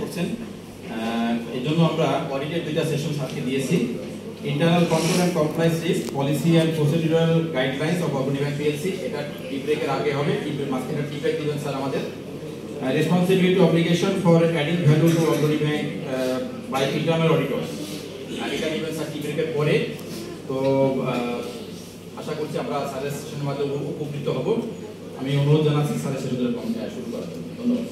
করছেন। এই জন্য আমরা অডিটের দুইটা সেশন সাথে দিয়েছি, internal control and compliance risk, policy and procedural guidelines of Agrani bank PLC. এটা টি ব্রেকের আগে হবে, টি ব্রেক মাঝখানে টি ব্রেক দিবেন স্যার আমাদের। Responsibility obligation for adding value to Agrani bank by internal auditors, এটা দিবেন স্যার টি ব্রেকের পরে। তো আশা করছি আমরা স্যারের সেশনের মাধ্যমে উপকৃত হব। আমি অনুরোধ জানাচ্ছি স্যারের সেশনের শুরু করার জন্য। ধন্যবাদ।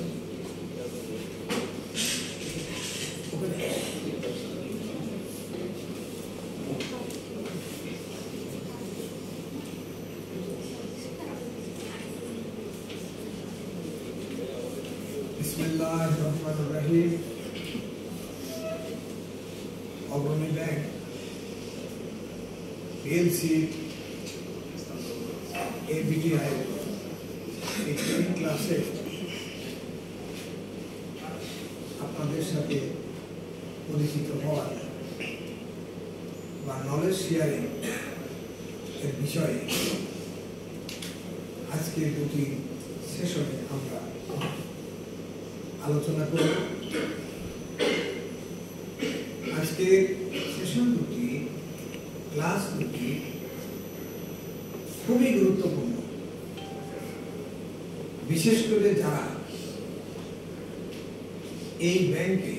বিসমিল্লাহিররহমানিররহিম। অগ্রণী ব্যাংক পিএলসি এবিটিআই এই ক্লাসে আপনাদের সাথে পরিচিত হওয়ার বা নলেজ শেয়ারিং এর বিষয়ে আজকে দুটি সেশনে আমরা আলোচনা করব। আজকের সেশন দুটি, ক্লাস দুটি খুবই গুরুত্বপূর্ণ, বিশেষ করে যারা এই ব্যাংকে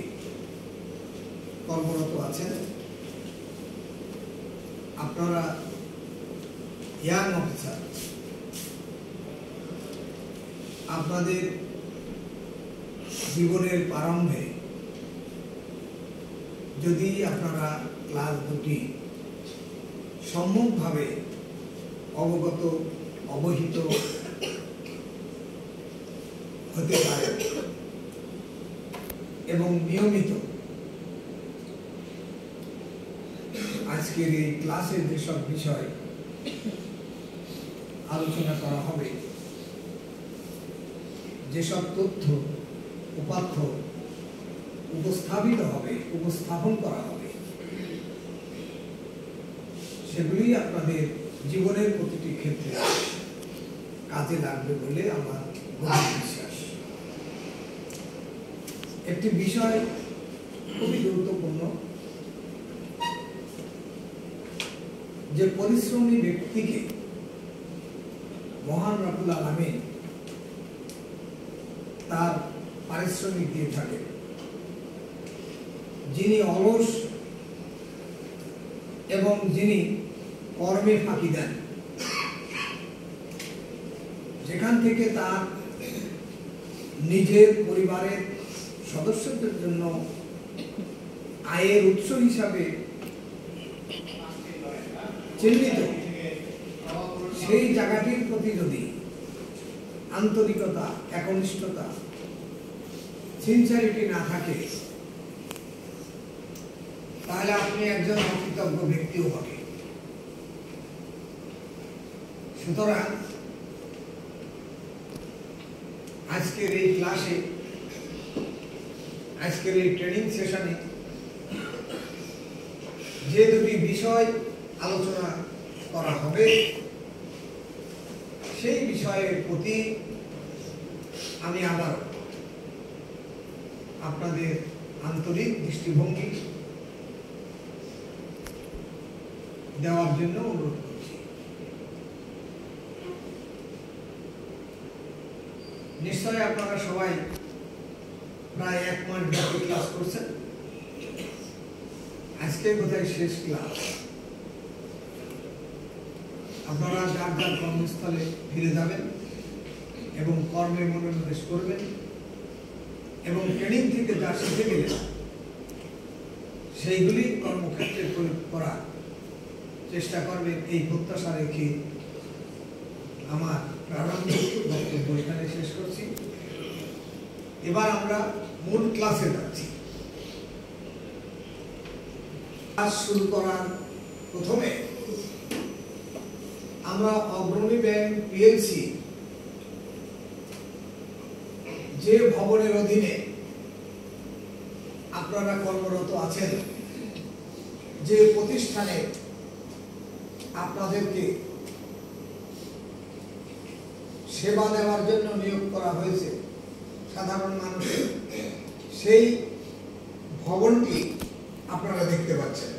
কর্মরত আছেন। আপনারা ইয়াং অফিসার, আপনাদের জীবনের প্রারম্ভে যদি আপনারা ক্লাস দুটি সম্যকভাবে অবহিত হতে পারে এবং নিয়মিত আজকের এই ক্লাসের যেসব বিষয় আলোচনা করা হবে, যেসব তথ্য উপাত্ত উপস্থাপন করা হবে, সেগুলি আপনাদের জীবনের প্রতিটি ক্ষেত্রে কাজে লাগবে বলে আমার বিশ্বাস। একটি বিষয় খুবই গুরুত্বপূর্ণ, যে পরিশ্রমী ব্যক্তিকে মহান রব্বুল আলামিন তার পারিশ্রমিক দিয়ে থাকে। যিনি অলস এবং যিনি কর্মে ফাঁকি দেন, যেখান থেকে তার নিজের পরিবারের সদস্যদের জন্য আয়ের উৎস হিসাবে চিহ্নিত, সেই জায়গাটির প্রতি যদি আন্তরিকতা, একনিষ্ঠতা, সিনসিয়ারিটি না থাকে, তাহলে আপনি একজন অকৃতজ্ঞ ব্যক্তিও হবে। সুতরাং আজকের এই ক্লাসে, আজকের এই ট্রেনিং সেশনে যে দুটি বিষয় আলোচনা করা হবে, সেই বিষয়ের প্রতি আমি আবার আপনাদের আন্তরিক দৃষ্টিভঙ্গি দেওয়ার জন্য অনুরোধ করছি। নিশ্চয় আপনারা সবাই প্রায় 1 মাস ব্যাপী ক্লাস করছেন। আজকে বোধহয় শেষ ক্লাস। আপনারা যার যার কর্মস্থলে ফিরে যাবেন এবং কর্মে মনোনিবেশ করবেন এবং ট্রেনিং থেকে যা শিখে গেলেন সেইগুলি কর্মক্ষেত্রে প্রয়োগ করার চেষ্টা করবেন, এই প্রত্যাশা রেখে আমার প্রারম্ভিক বক্তব্য এখানে শেষ করছি। এবার আমরা মূল ক্লাসে যাচ্ছি। ক্লাস শুরু করার প্রথমে আমরা অগ্রণী ব্যাংক পিএলসি যে ভবনের অধীনে আপনারা কর্মরত আছেন, যে প্রতিষ্ঠানে আপনাদেরকে সেবা দেওয়ার জন্য নিয়োগ করা হয়েছে, সাধারণ মানুষের সেই ভবনটি আপনারা দেখতে পাচ্ছেন।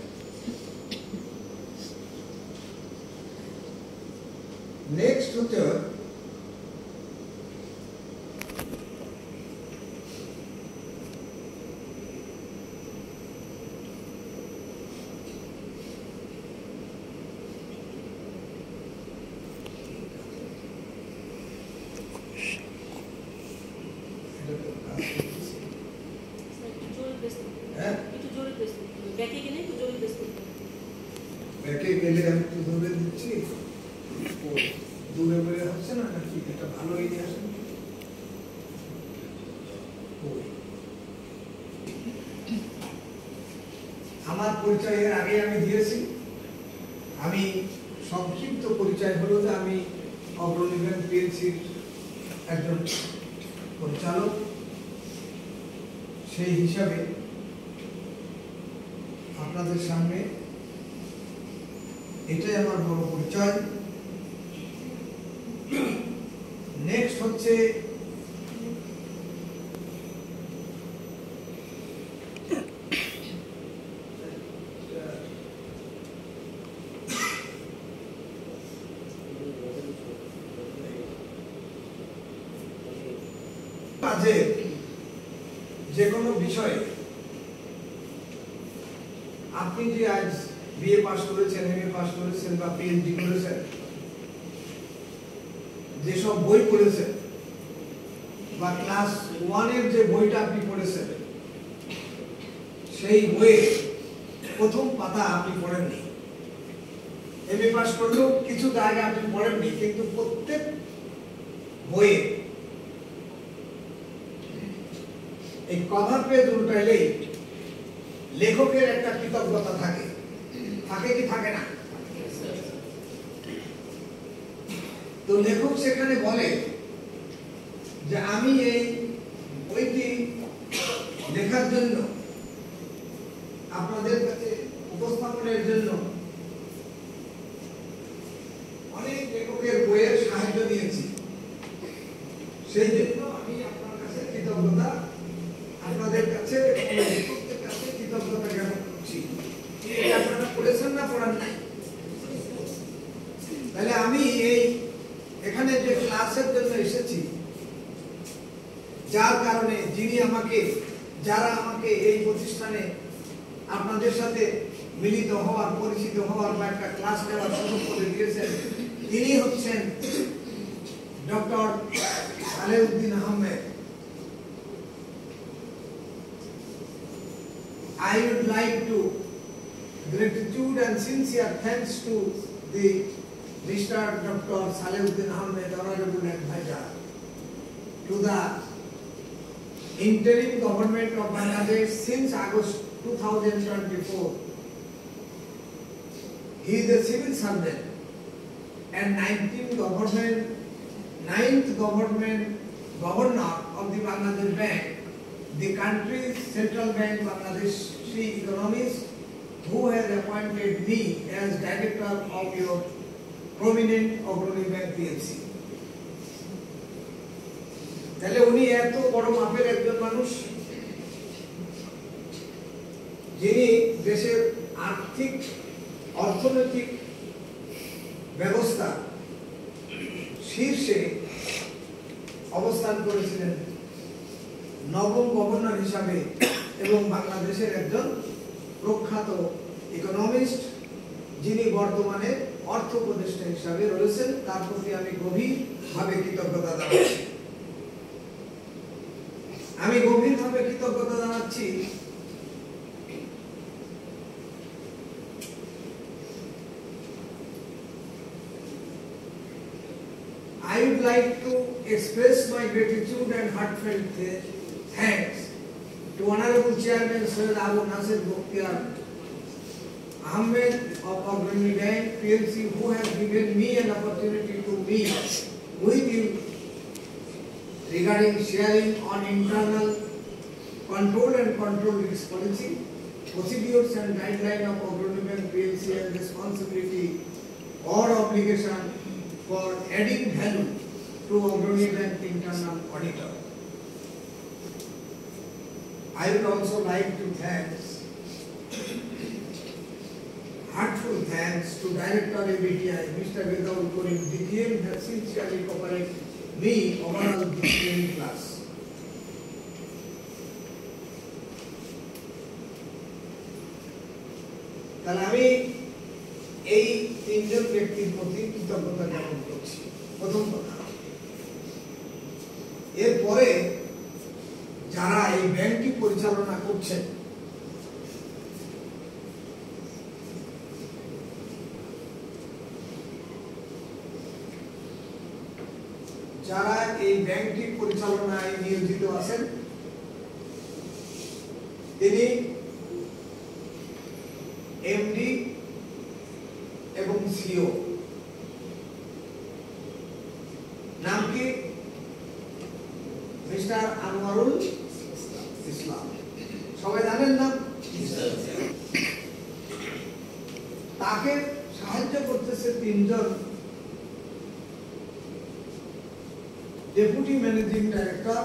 নেক্সট হচ্ছে ব্যাকে গেলে আমি একটু দূরে দিচ্ছি, দূরে বলে হচ্ছে না নাকি? এটা ভালো এগিয়ে আসেন। আমার পরিচয় এর আগে আমি দিয়েছি। আমি সংক্ষিপ্ত পরিচয় হলো যে আমি অগ্রণী ব্যাংক পিএলসির একজন পরিচালক। সেই হিসাবে আপনাদের সামনে এটাই আমার বড় পরিচয়। নেক্সট হচ্ছে কাজে যে কোনো বিষয়ে আপনি যে আজ বিএ পাস করেছেন, এমএ পাস করেছেন বা পিএইচডি করেছেন, যেসব বই পড়েছেন বা ক্লাস 1 এর যে বইটা আপনি পড়েছেন, সেই বইয়ে প্রথম পাতা আপনি পড়েননি। এমএ পাস করলেও কিছু জায়গা আপনি পড়েননি, কিন্তু প্রত্যেক বইয়ে এই কভার পেজ উল্টাইলেই লেখকের একটা কৃতজ্ঞতা থাকে। থাকে কি থাকে না? তো লেখক সেখানে বলে যে আমি এই বইটি লেখার জন্য, আপনাদের কাছে উপস্থাপনের জন্য অনেক লেখকের বইয়ের সাহায্য নিয়েছি। সেই জন্য আমি আপনার কাছে কৃতজ্ঞতা, আপনাদের কাছে লেখকদের কাছে কৃতজ্ঞতা জ্ঞাপন করছি। আপনারা পড়েছেন না পড়ান নাই? তাহলে আমি এই এখানে যে ক্লাসের জন্য এসেছি, যার কারণে যারা আমাকে এই প্রতিষ্ঠানে আপনাদের সাথে মিলিত হওয়ার, পরিচিত হওয়ার বা একটা ক্লাস নেওয়ার সুযোগ করে দিয়েছেন, তিনি হচ্ছেন doctor Salehuddin Ahmed. I would like to gratitude and sincere thanks to the Mr. Dr. Saleuddin Ahmed, Honorable Advisor, to the interim government of Bangladesh since August 2024. He is a civil servant and 9th governor of the Bangladesh Bank, the country's central bank Bangladeshi economist, who has appointed me as director of your prominent Agroni Bank PLC. তাহলে উনি এত বড় মাপের একজন মানুষ, যিনি দেশের আর্থিক অর্থনৈতিক ব্যবস্থা শীর্ষে অবস্থান করেছিলেন নবম গভর্নর হিসাবে, এবং বাংলাদেশের একজন প্রখ্যাত ইকোনমিস্ট, যিনি বর্তমানে অর্থ উপদেষ্টা হিসাবে রয়েছেন, তার প্রতি আমি গভীরভাবে কৃতজ্ঞতা জানাচ্ছি। I would like to express my gratitude and heartfelt thanks to Honorable Chairman Sir Abu Nasir Boktiar Ahmed of Agroni Bank PLC, who has given me an opportunity to meet with you regarding sharing on internal control and control risk policy, procedures and guidelines of Agroni Bank PLC, and responsibility or obligation for adding value to Agroni Bank internal auditor. I would also like to thank heartfelt thanks to Director ABTI, Mr. Vedaul Karim, DTM has sincerely cooperated me overall this training class. তাহলে আমি এই তিনজন ব্যক্তির প্রতি কৃতজ্ঞতা জ্ঞাপন করছি প্রথম কথা। এরপরে যারা এই ব্যাংকটি পরিচালনা করছেন, যারা এই ব্যাংকটি পরিচালনায় নিয়োজিত আছেন, তিনি এমডি এবং সিও। নাম কি? মিস্টার আনোয়ারুল ইসলাম। সবাই জানেন না? তাকে সাহায্য করতেছে তিনজন ডেপুটি ম্যানেজিং ডাইরেক্টর,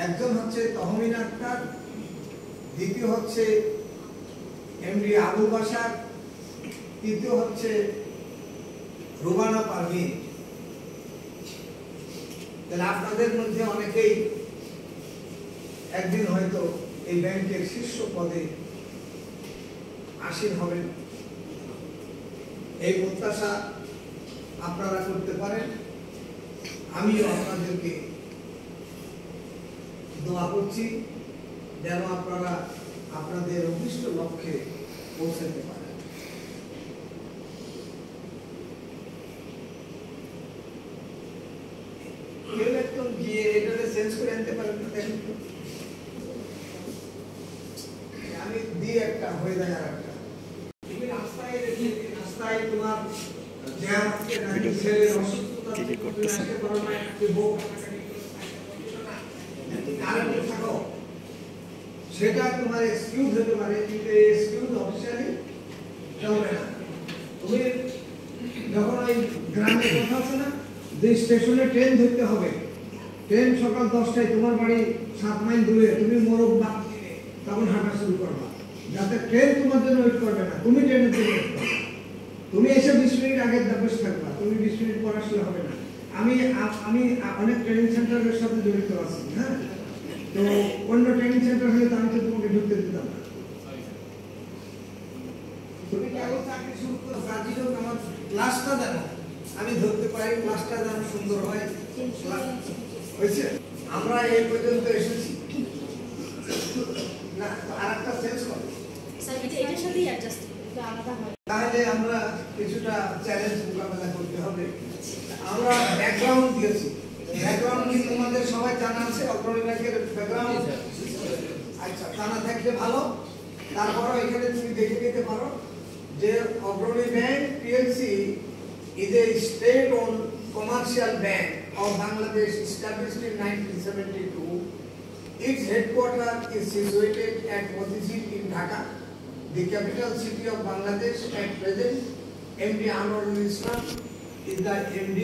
একজন হচ্ছে তহমিন আক্তার, দ্বিতীয় হচ্ছে এমডি আবু বাসার, তৃতীয় হচ্ছে রুবানা পারভিন। তাহলে আপনাদের মধ্যে অনেকেই একদিন হয়তো এই ব্যাংকের শীর্ষ পদে আসীন হবেন, এই প্রত্যাশা আপনারা করতে পারেন। আমিও আপনাদেরকে দোয়া করছি যেন আপনারা আপনাদের অভিষ্ট লক্ষ্যে পৌঁছাতে পারেন। কেউ একদম গিয়ে এটাকে চেঞ্জ করে আনতে পারেন না? দেখেন তো, আমি দিয়ে একটা হয়ে যায় আর একটা। তুমি রাস্তায় রেখে রাস্তায় তোমার ছেলের অসুস্থতা আসতে পারো না, থাকো, সেটা তোমার এক্সকিউজ হতে পারে, কিন্তু এক্সকিউজ অফিসিয়ালি চলবে না। তুমি যখন ওই গ্রামে কথা আছে না, যে স্টেশনে ট্রেন ধরতে হবে, ট্রেন সকাল 10টায়, তোমার বাড়ি 7 মাইল দূরে, তুমি মোরগ বাদ দিয়ে তখন হাঁটা শুরু করবা, যাতে ট্রেন তোমার জন্য ওয়েট করবে না, তুমি ট্রেনের জন্য ওয়েট করবে। তুমি এসে 20 মিনিট আগে বসে থাকবা, তুমি 20 মিনিট পর আসলে হবে না। আমি অনেক ট্রেনিং সেন্টারের সাথে জড়িত আছি, হ্যাঁ, তো অন্য ট্রেনিং সেন্টার হলে আমি তো তোমাকে ঢুকতে দিতাম না। তুমি কেবল চাকরি শুরু করো, রাজি হোক, আমার ক্লাসটা জানো, আমি ধরতে পারি ক্লাসটা যেন সুন্দর হয়। হয়েছে, আমরা এই পর্যন্ত এসেছি না, আর একটা চেঞ্জ করো, এটার সাথেই অ্যাডজাস্ট আলাদা হয়, তাহলে আমরা কিছুটা চ্যালেঞ্জ মোকাবেলা করতে হবে। আমরা ব্যাকগ্রাউন্ড দিয়েছি, ব্যাকগ্রাউন্ড কি তোমাদের সবাই জানা আছে? অগ্রণী ব্যাংকের ব্যাকগ্রাউন্ড, আচ্ছা, জানা থাকলে ভালো। তারপরও এখানে তুমি দেখে নিতে পারো যে অগ্রণী bank PLC is a state-owned commercial bank of Bangladesh established in 1972. Its headquarters is situated at Motisir in Dhaka, the capital city of Bangladesh. At present, MD Anwarul Islam is the MD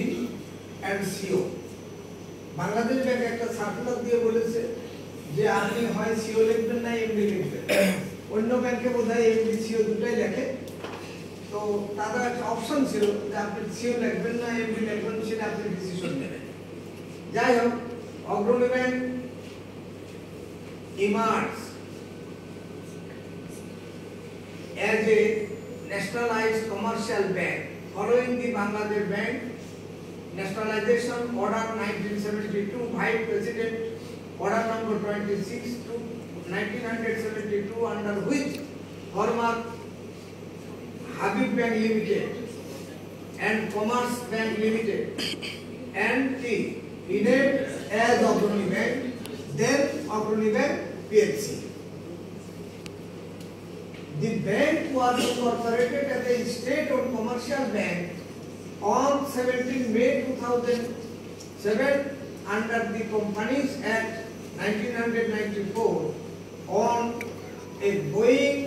and CEO. Bangladesh bank একটা circular দিয়ে বলেছে যে আপনি হয় CO লিখবেন না MD লিখবেন। অন্য ব্যাংকে বোধহয় এমডি সিও দুটাই লেখে, তো তাদের একটা অপশন ছিল যে আপনি সিও লিখবেন না এমডি লিখবেন, সেটা আপনি ডিসিশন নেবেন। যাই হোক, অগ্রণী bank emerged as a nationalized commercial bank following the Bangladesh Bank Nationalization Order 1972, Vice President Order number 26 to 1972, under which former Habib Bank Limited and Commerce Bank Limited and the renamed as Agroni Bank, then Agroni Bank PLC. The bank was incorporated as a state-owned commercial bank on 17 May 2007 under the Companies Act 1994 on a going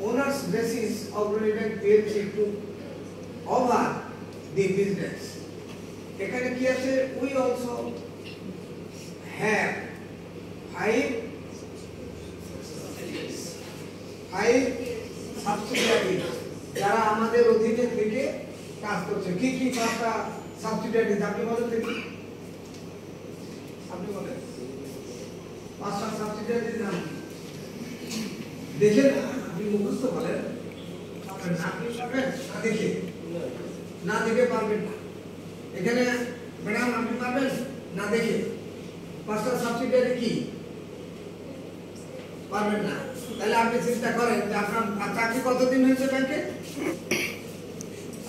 owner's basis. Agroni Bank PLC took over the business. We also have five subsidiary যারা আমাদের অধীনে থেকে কাজ করছে। কি কি পাঁচটা subsidiary আপনি বলেন দেখি, আপনি বলেন পাঁচটা সাবসিডিয়ারির নাম দেখে না, আপনি মুখস্থ বলেন, আপনি না পারবেন না দেখে পারবেন না। এখানে ম্যাডাম আপনি পারবেন না দেখে পাঁচটা সাবসিডিয়ারি কি পারবেন না? তাহলে আপনি চিন্তা করেন যে আপনার চাকরি কতদিন হয়েছে ব্যাংকে?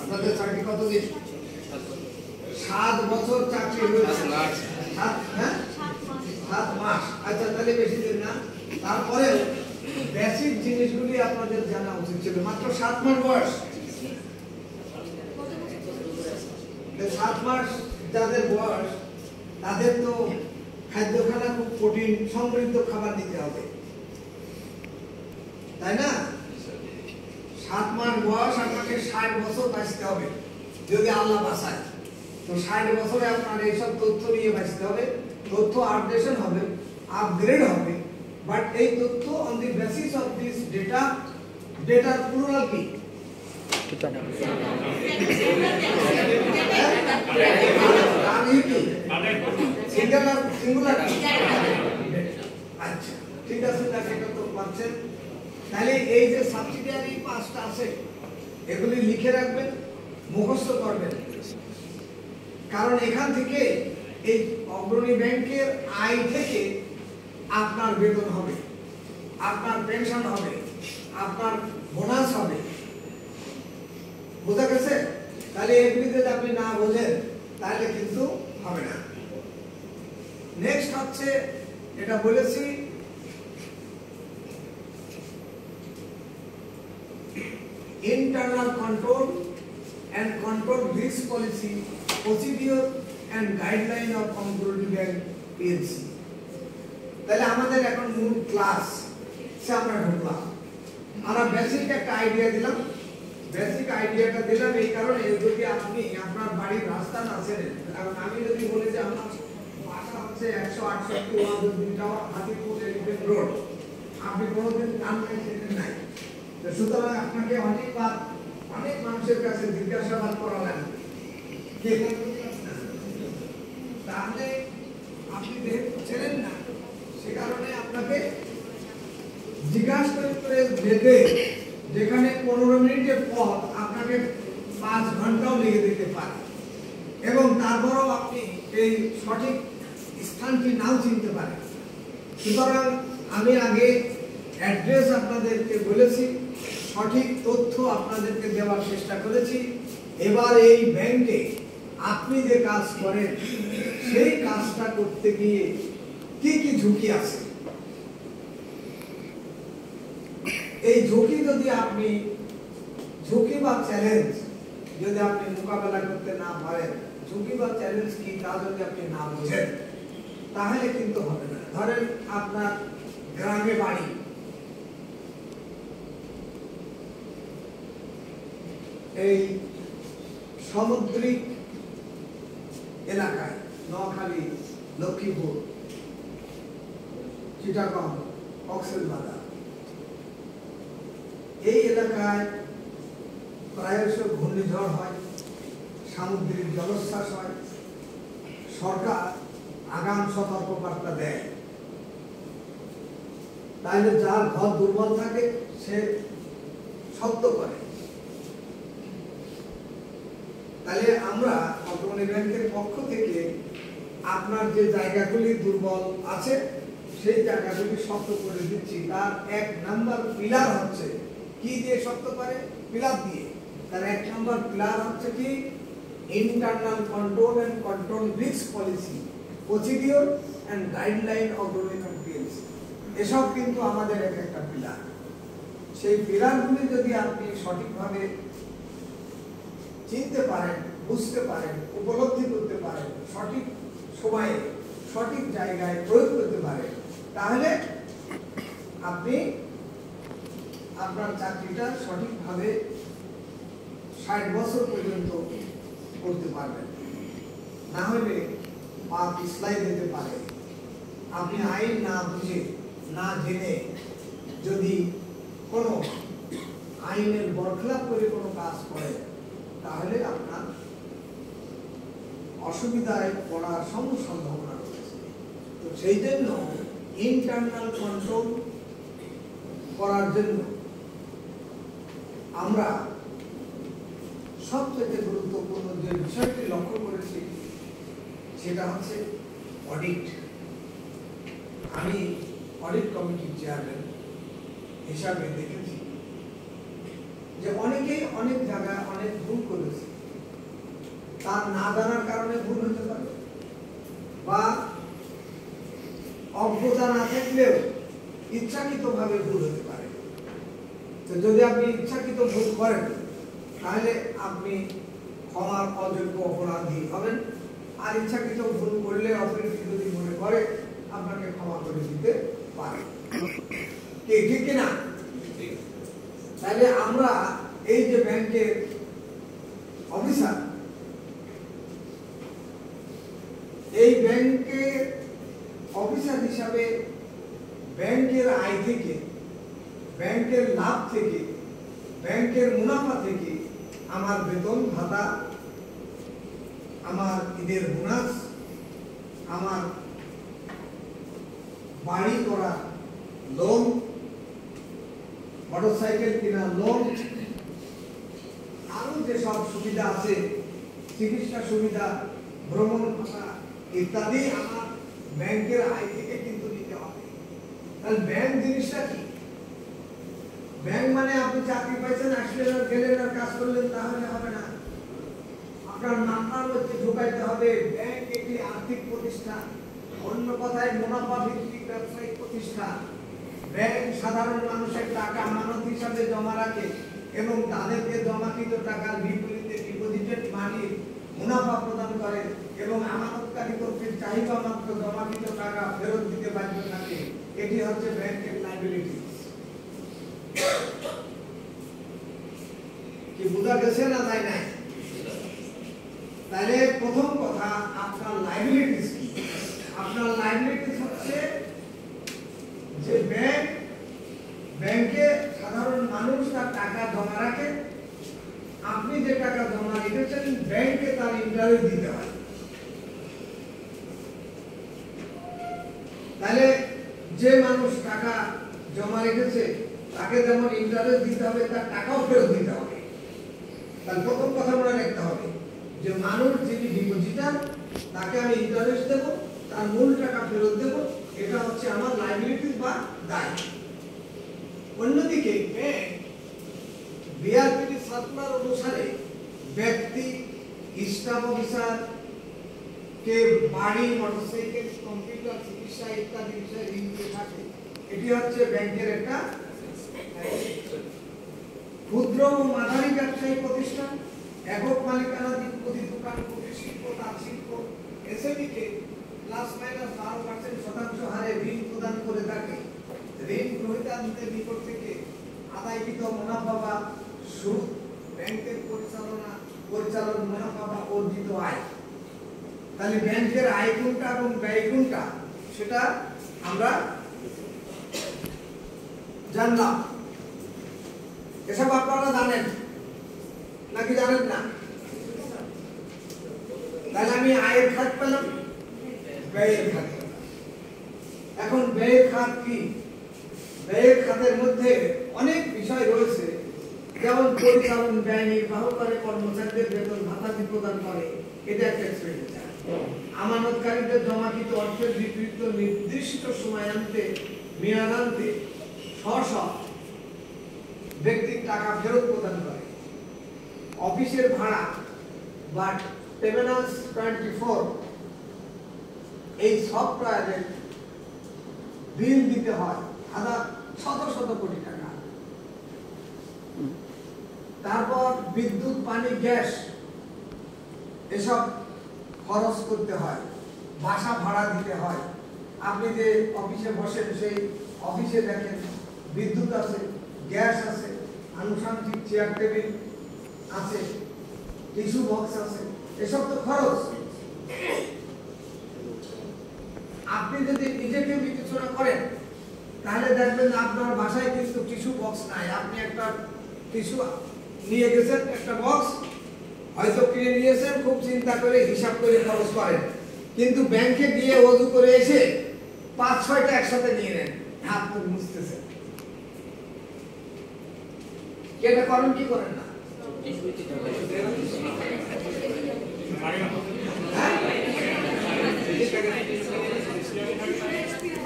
আপনাদের চাকরি কতদিন? 7 বছর চাকরি হয়েছে। 7 মাস। আচ্ছা, তাহলে বেশি দিন না। তারপরে বেসিক জিনিসগুলি আপনাদের জানা উচিত ছিল। মাত্র 7 মাস বয়স। 7 মাস যাদের বয়স তাদের তো খাদ্যখানা খুব প্রোটিন সমৃদ্ধ খাবার নিতে হবে, তাই না? 7 মাস বয়স আপনাকে 60 বছর বাঁচতে হবে যদি আল্লাহ বাঁচায়। তো 60 বছরে আপনার এইসব তথ্য নিয়ে বাঁচতে হবে, তথ্য আপডেশন হবে, আপগ্রেড হবে। বাট এই তথ্য on the basis of this data, ডেটার প্লুরাল কি? Singular singular. আচ্ছা, ঠিক আছে, এটা তো পাচ্ছেন। তাহলে এই যে সাবসিডিয়ারি পাঁচটা আছে এগুলি লিখে রাখবেন, মুখস্থ করবেন, কারণ এখান থেকে এই অগ্রণী ব্যাংকের আয় থেকে আপনার বেতন হবে, আপনার পেনশন হবে, আপনার বোনাস হবে। বোঝা গেছে? তাহলে এগুলি যদি আপনি না বোঝেন তাহলে কিন্তু হবে না। নেক্সট হচ্ছে, এটা বলেছি internal control and control risk policy, procedure and guideline of Cooperative Bank PLC. তাহলে আমাদের এখন মূল ক্লাস সে আমরা ঢুকলাম। আমরা বেসিক একটা আইডিয়া দিলাম। বেসিক আইডিয়াটা দিলাম এই কারণে, যদি আপনি আপনার বাড়ির রাস্তা না চেনেন, কারণ আমি যদি বলি যে আমার বাসা হচ্ছে 168 ওয়ার্ড হাতিপুর এলিফ্যান্ট রোড, আপনি কোনোদিন নাম চেনেন নাই, সুতরাং আপনাকে অনেকবার অনেক মানুষের কাছে জিজ্ঞাসাবাদ করা লাগবে, তাহলে আপনি যেহেতু চেনেন না সে কারণে আপনাকে জিজ্ঞাসা করে যেতে, যেখানে 15 মিনিটের পথ আপনাকে 5 ঘন্টাও লেগে দিতে পারে, এবং তারপরেও আপনি এই সঠিক স্থানটি নাও চিনতে পারেন। সুতরাং আমি আগে অ্যাড্রেস আপনাদেরকে বলেছি, সঠিক তথ্য আপনাদেরকে দেওয়ার চেষ্টা করেছি। এবার এই ব্যাংকে আপনি যে কাজ করেন সেই কাজটা করতে গিয়ে কি কি ঝুঁকি আছে, এই ঝুঁকি যদি আপনি ঝুঁকি বা চ্যালেঞ্জ যদি আপনি মোকাবেলা করতে না পারেন, ঝুঁকি বা চ্যালেঞ্জ কি তা যদি আপনি না বোঝেন তাহলে কিন্তু হবে না। ধরেন আপনার গ্রামে বাড়ি, এই সামুদ্রিক এলাকায় নোয়াখালী, লক্ষ্মীপুর, চিটাগং, কক্সবাজার, এই এলাকায় প্রায়শ ঘূর্ণিঝড় হয়, সামুদ্রিক জলোচ্ছ্বাস হয়, সরকার আগাম সতর্কবার্তা দেয়। তাহলে যার ঘর দুর্বল থাকে সে শব্দ করে। তাহলে আমরা অগ্রণী ব্যাংকের পক্ষ থেকে আপনার যে জায়গাগুলি দুর্বল আছে সেই জায়গাগুলি শক্ত করে দিচ্ছি। তার 1 নাম্বার পিলার হচ্ছে কি দিয়ে শক্ত করে? পিলার দিয়ে। তার 1 নাম্বার পিলার হচ্ছে কি? Internal control and control risk policy, procedure and guideline Agrani bank PLC. এসব কিন্তু আমাদের একটা পিলার। সেই পিলারগুলি যদি আপনি সঠিকভাবে চিনতে পারেন, বুঝতে পারেন, উপলব্ধি করতে পারেন, সঠিক সময়ে সঠিক জায়গায় প্রয়োগ করতে পারেন, তাহলে আপনি আপনার চাকরিটা সঠিকভাবে 60 বছর পর্যন্ত করতে পারবেন। না হলে পা পিছলাই যেতে পারে, আপনি আইন না বুঝে না জেনে যদি কোনো আইনের বরখলাপ করে কোনো কাজ করে তাহলে আপনার অসুবিধায় পড়ার সম্ভাবনা রয়েছে। তো সেই জন্য ইন্টারনাল কন্ট্রোল করার জন্য আমরা সবথেকে গুরুত্বপূর্ণ যে বিষয়টি লক্ষ্য করেছি সেটা হচ্ছে অডিট। আমি অডিট কমিটির চেয়ারম্যান হিসাবে দেখেছি যে অনেকেই অনেক জায়গায় অনেক ভুল করেছে, তার না জানার কারণে ভুল হতে পারে বা অজ্ঞতা না থাকলেও ইচ্ছাকৃতভাবে ভুল হতে পারে। তো যদি আপনি ইচ্ছাকৃত ভুল করেন তাহলে আপনি ক্ষমার অযোগ্য অপরাধী হবেন, আর ইচ্ছাকৃত ভুল করলে অথরিটি যদি মনে করে আপনাকে ক্ষমা করে দিতে পারে। ঠিক কিনা? তাহলে আমরা এই যে ব্যাংকের অফিসার, এই ব্যাংকের অফিসার হিসাবে ব্যাংকের আয় থেকে, ব্যাংকের লাভ থেকে, ব্যাংকের মুনাফা থেকে আমার বেতন ভাতা, আমার ঈদের বোনাস, আমার বাড়ি করা লোন, মোটরসাইকেল কেনা লোন, আরো যেসব সুবিধা আছে, চিকিৎসা সুবিধা, ভ্রমণ ভাতা ইত্যাদি আমার ব্যাংকের আয় থেকে কিন্তু দিতে হবে। তাহলে ব্যাংক জিনিসটা কি? ব্যাংক মানে আপনি চাকরি পাইছেন, আসলেন আর গেলেন আর কাজ করলেন তাহলে হবে না। আপনার নাম্বার হচ্ছে ঢোকাইতে হবে। ব্যাংক একটি আর্থিক প্রতিষ্ঠান, অন্য কথায় মুনাফা ভিত্তিক ব্যবসায়িক প্রতিষ্ঠান। ব্যাংক সাধারণ মানুষের টাকা আমানত হিসাবে জমা রাখে এবং তাদেরকে জমাকৃত টাকার বিপরীতে ডিপোজিটেড মানি মুনাফা প্রদান করে এবং আমানতকারী কর্তৃক চাহিদা মাত্র জমাকৃত টাকা ফেরত দিতে বাধ্য থাকে। এটি হচ্ছে ব্যাংকের লাইবিলিটি। কি বোঝা গেছে না? তাই নাই? তাহলে প্রথম কথা, আপনার লাইবিলিটিস কি? আপনার লাইবিলিটিস হচ্ছে যে ব্যাংকে সাধারণ মানুষ তার টাকা জমা রাখে, আপনি যে টাকা জমা রেখেছেন ব্যাংকে তার ইন্টারেস্ট দিতে হয়। তাহলে যে মানুষ টাকা জমা রেখেছে তাকে যেমন ইন্টারেস্ট দিতে হবে, তার টাকাও ফেরত দিতে হবে। তার প্রথম কথা মনে রাখতে হবে যে মানুষ যিনি ডিপোজিটার তাকে আমি ইন্টারেস্ট দেব, তার মূল টাকা ফেরত দেব, এটা হচ্ছে আমার লাইবিলিটি বা দায়। অন্যদিকে ব্যাংক বিআরপিটি সার্কুলার অনুসারে ব্যক্তি, স্টাফ অফিসার কে বাড়ি, মোটরসাইকেল, কম্পিউটার, চিকিৎসা ইত্যাদি বিষয়ে ঋণ দিয়ে থাকে। এটি হচ্ছে ব্যাংকের একটা ক্ষুদ্র ও মাঝারি ব্যবসায়ী প্রতিষ্ঠান, একক মালিকানাধীন প্রতি দোকান, কুটির শিল্প, তাঁত শিল্প, এসএমইকে +-12% হারে ঋণ প্রদান করে থাকে। ঋণ গ্রহীতাদের নিকট থেকে আদায়কৃত মুনাফা বা সুদ ব্যাংকের পরিচালন মুনাফা বা অর্জিত আয়। তাহলে ব্যাংকের আয় কোনটা এবং ব্যয় কোনটা সেটা আমরা জানলাম। এসব আপনারা জানেন নাকি জানেন না? তাহলে আমি আয়ের খাত পেলাম, ব্যয়ের খাত পেলাম। এখন ব্যয়ের খাত কি? ব্যয়ের খাতের মধ্যে অনেক বিষয় রয়েছে, যেমন পরিচালন ব্যয় নির্বাহ করে, কর্মচারীদের বেতন ভাতা প্রদান করে, এটা একটা এক্সপেন্ডিচার। আমানতকারীদের জমাকৃত অর্থের বিপরীত নির্দিষ্ট সময়ান্তে মেয়াদান্তে স্ব ব্যক্তির টাকা ফেরত প্রদান করে। অফিসের ভাড়া বা টেনেন্স 24 এই সফটওয়্যারের বিল দিতে হয় শত কোটি টাকা। তারপর বিদ্যুৎ, পানি, গ্যাস এসব খরচ করতে হয়, বাসা ভাড়া দিতে হয়। আপনি যে অফিসে বসেন সেই অফিসে দেখেন বিদ্যুৎ আছে, গ্যাস আছে, আনুষঙ্গিক চেয়ার টেবিল আছে, টিস্যু বক্স আছে, এসব তো খরচ। আপনি যদি নিজেকে বিবেচনা করেন তাহলে দেখবেন আপনার বাসায় কিন্তু টিস্যু বক্স নাই। আপনি একটা টিস্যু নিয়ে গেছেন, একটা বক্স হয়তো কিনে নিয়েছেন, খুব চিন্তা করে হিসাব করে খরচ করেন, কিন্তু ব্যাংকে গিয়ে ওযু করে এসে 5-6টা একসাথে নিয়ে নেন, হাত মুখ মুছতেছেন। এটা করেন কি করেন না?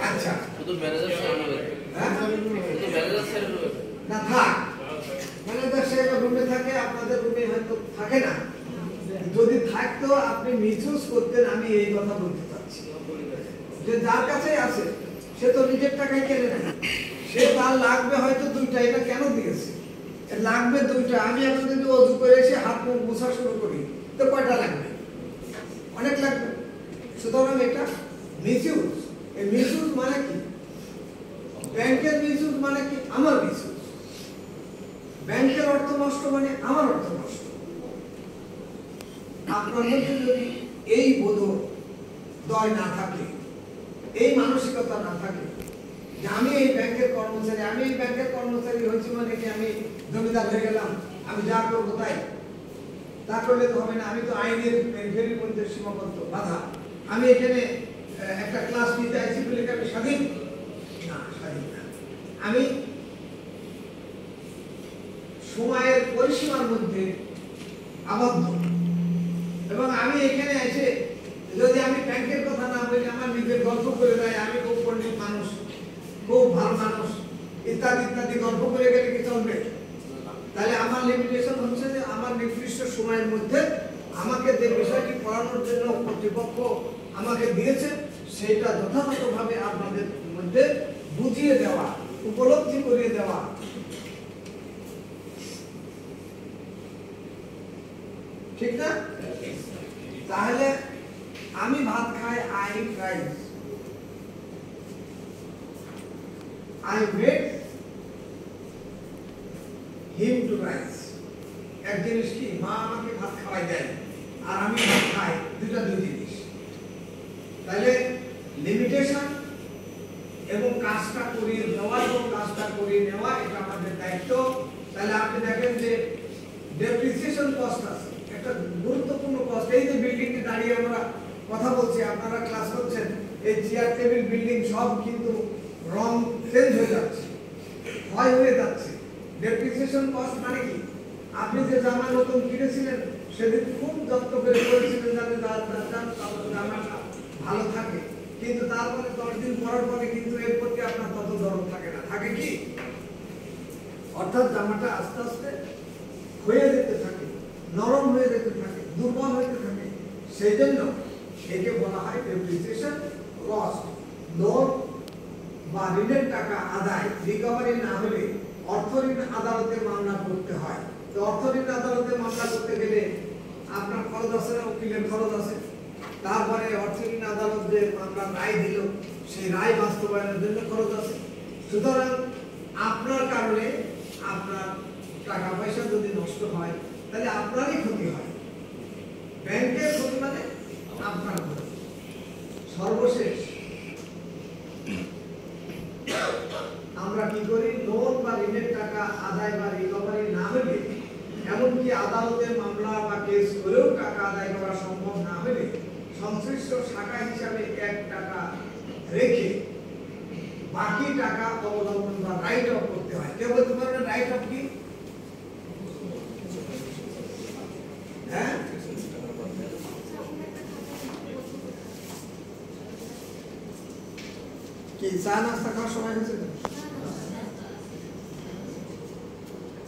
আচ্ছা, শুধু ম্যানেজার না থাক, ম্যানেজার সাহেব রুমে থাকে, আপনাদের রুমে হয়তো থাকে না। যদি থাকতো আপনি মিসইউজ করতেন, আমি এই কথা বলতে চাচ্ছি যে যার কাছে আছে সে তো নিজের টাকায় কেনে নেয়, সে তার লাগবে হয়তো 2টা, এটা কেন দিয়েছে? লাগবে 2টা। আমি এখন যদি ওযু করে এসে হাত মুখ মোছা শুরু করি তো কয়টা লাগবে? অনেক লাগবে। সুতরাং এটা মিসইউজ। এই মিসইউজ মানে কি? ব্যাংকের মিসইউজ মানে কি? আমার মিসইউজ। ব্যাংকের অর্থ নষ্ট মানে আমার অর্থ নষ্ট। আপনার মধ্যে যদি এই বোধোদয় না থাকে, এই মানসিকতা না থাকে যে আমি এই ব্যাংকের কর্মচারী, আমি এই ব্যাংকের কর্মচারী হয়েছি মানে কি আমি জমিদার হয়ে গেলাম, আমি যা করবো তাই, তা করলে তো হবে না। আমি তো আইনের ভেরির মধ্যে সীমাবদ্ধ, বাধা। আমি এখানে একটা ক্লাস নিতে আইছি বলে কি আমি স্বাধীন? না, স্বাধীন না। আমি সময়ের পরিসীমার মধ্যে আবদ্ধ। এবং আমি এখানে এসে যদি আমি ব্যাংকের কথা না বলি, আমার নিজের গল্প করে দেয়, আমি খুব পণ্ডিত মানুষ, খুব ভালো মানুষ, ইত্যাদি ইত্যাদি গল্প করে গেলে কি চলবে? তাহলে আমার লিমিটেশন হচ্ছে যে আমার নির্দিষ্ট সময়ের মধ্যে আমাকে যে বিষয়টি পড়ানোর জন্য কর্তৃপক্ষ আমাকে দিয়েছে সেটা যথাযথভাবে আপনাদের মধ্যে বুঝিয়ে দেওয়া, উপলব্ধি করিয়ে দেওয়া। ঠিক না? তাহলে আমি ভাত খাই, I eat rice, I made him to rise. এক জিনিস কি, মা আমাকে ভাত খাওয়াই দেয় আর আমি ভাত খাই, দুই জিনিস। তাহলে লিমিটেশন এবং কাজটা করিয়ে দেওয়া এবং কাজটা করিয়ে নেওয়া এটা আমাদের দায়িত্ব। তাহলে আপনি দেখেন যে ডেপ্রিসিয়েশন কস্ট আছে, একটা গুরুত্বপূর্ণ কস্ট। এই যে বিল্ডিংটি দাঁড়িয়ে আমরা কথা বলছি, আপনারা ক্লাস করছেন, এই চেয়ার টেবিল বিল্ডিং সব কিন্তু রং চেঞ্জ হয়ে যাচ্ছে, ক্ষয় হয়ে যাচ্ছে। ডেপ্রিসিয়েশন কস্ট মানে কি? আপনি যে জামা নতুন কিনেছিলেন সেদিন খুব যত্ন করে পরেছিলেন যাতে জামাটা ভালো থাকে, কিন্তু তারপরে 10 দিন পরার পরে কিন্তু এর প্রতি আপনার তত দরদ থাকে না, থাকে কি? অর্থাৎ জামাটা আস্তে আস্তে ক্ষয়ে যেতে থাকে, নরম হয়ে যেতে থাকে, দুর্বল হতে থাকে। সেই জন্য একে বলা হয় ডেপ্রিসিয়েশন কস্ট। লোন বা ঋণের টাকা আদায় রিকভারি না হলে অর্থ ঋণ আদালতে মামলা করতে হয়। তো অর্থ ঋণ আদালতে মামলা করতে গেলে আপনার খরচ আছে না? উকিলের খরচ আছে। তারপরে অর্থ ঋণ আদালত যে মামলা রায় দিল সেই রায় বাস্তবায়নের জন্য খরচ আছে। সুতরাং আপনার কারণে আপনার টাকা পয়সা যদি নষ্ট হয় তাহলে আপনারই ক্ষতি হয়, ব্যাংকের ক্ষতি মানে আপনার ক্ষতি। সর্বশেষ আমরা কি করি? লোন বা ঋণের টাকা আদায় বা রিকভারি না হলে, এমনকি আদালতের মামলা বা কেস করেও টাকা আদায় করা সম্ভব না হলে সংশ্লিষ্ট শাখা হিসাবে 1 টাকা রেখে বাকি টাকা অবলম্বন বা রাইট অফ করতে হয়। কেউ বলতে পারবেন রাইট অফ কি? হ্যাঁ, কি চা নাস্তা খাওয়ার সময় হয়েছে?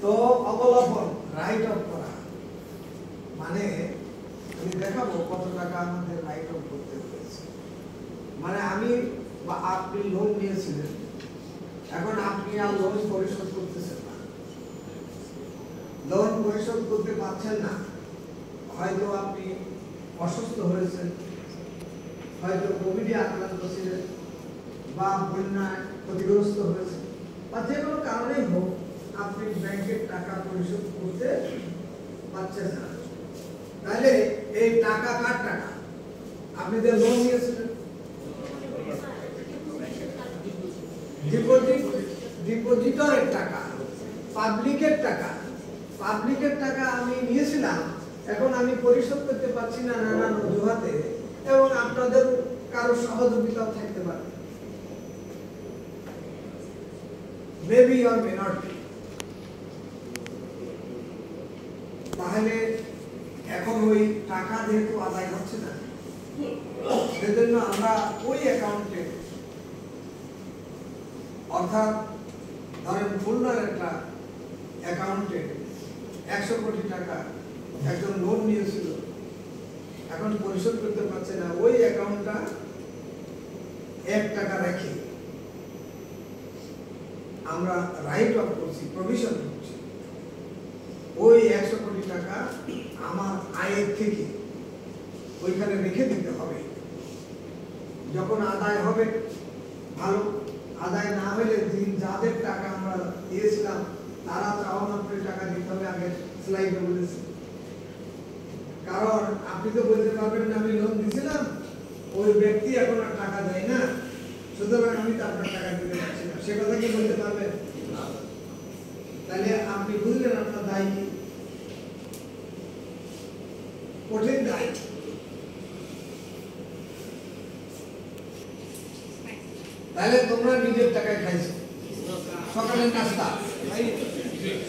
তো অবলম্বন, রাইট অফ করা মানে আমি দেখাবো কত টাকা আমাদের রাইট অফ করতে হয়েছে। মানে আমি বা আপনি লোন নিয়েছিলেন, এখন আপনি আর লোন পরিশোধ করতেছেন না, লোন পরিশোধ করতে পারছেন না। হয়তো আপনি অসুস্থ হয়েছেন, হয়তো কোভিডে আক্রান্ত ছিলেন, বা বন্যায় ক্ষতিগ্রস্ত হয়েছে, বা যে কোনো কারণেই হোক আপনি ব্যাংকের টাকা পরিশোধ করতে পারছেন না। তাহলে এই টাকা কার টাকা? আপনি যে লোন নিয়েছিলেন ডিপোজিটরের টাকা, পাবলিকের টাকা আমি নিয়েছিলাম, এখন আমি পরিশোধ করতে পারছি না নানান অজুহাতে, এবং আপনাদের কারো সহযোগিতাও থাকতে পারে, maybe or may not be. তাহলে এখন ওই টাকা যেহেতু আদায় হচ্ছে না, সেজন্য আমরা ওই অ্যাকাউন্টে, অর্থাৎ ধরেন খুলনার একটা অ্যাকাউন্টে 100 কোটি টাকা একজন লোন নিয়েছিল, এখন পরিশোধ করতে পারছে না, ওই অ্যাকাউন্টটা 1 টাকা রেখে আমরা রাইট অফ করছি, প্রভিশন করছি, ওই 100 কোটি টাকা আমার আয়ের থেকে ওইখানে রেখে দিতে হবে। যখন আদায় হবে ভালো, আদায় না হলে যাদের টাকা আমরা দিয়েছিলাম তারা চাওয়া মাত্র টাকা দিতে হবে, আগে স্লাইডে বলেছি। কারণ আপনি তো বলতে পারবেন না আমি লোন দিয়েছিলাম, ওই ব্যক্তি এখন আর টাকা দেয় না, সুতরাং আমি তো আপনার টাকা দিতে পারছি না, সে কথা কি বলতে পারবেন? তাহলে আপনি বুঝলেন আপনার দায় কি? কঠিন দায়। তাহলে তোমরা নিজের টাকায় খাইছো,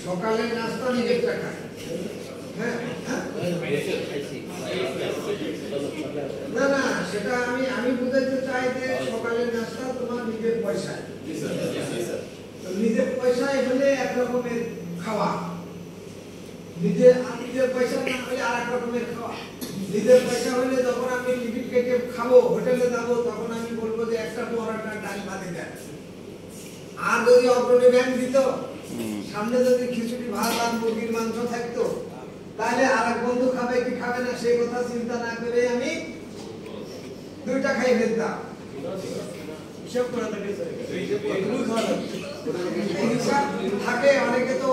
সকালের নাস্তা নিজের টাকায়, হ্যাঁ না না, সেটা আমি বুঝাইতে চাই যে সকালের নাস্তা তোমার নিজের পয়সায়, নিজের পয়সায় হলে এক রকমের খাওয়া, নিজের পয়সা না হলে আর এক রকমের খাওয়া। নিজের পয়সা হলে যখন আমি টিকিট কেটে খাবো, হোটেলে যাবো, তখন আমি বলবো যে একটা পরোটা ডাল ভাতে দেন। আর যদি অগ্রণী ব্যাংক দিত, সামনে যদি খিচুড়ি ভাত আর মুরগির মাংস থাকতো, তাহলে আর এক বন্ধু খাবে কি খাবে না সেই কথা চিন্তা না করে আমি 2টা খাই ফেলতাম। থাকে অনেকে তো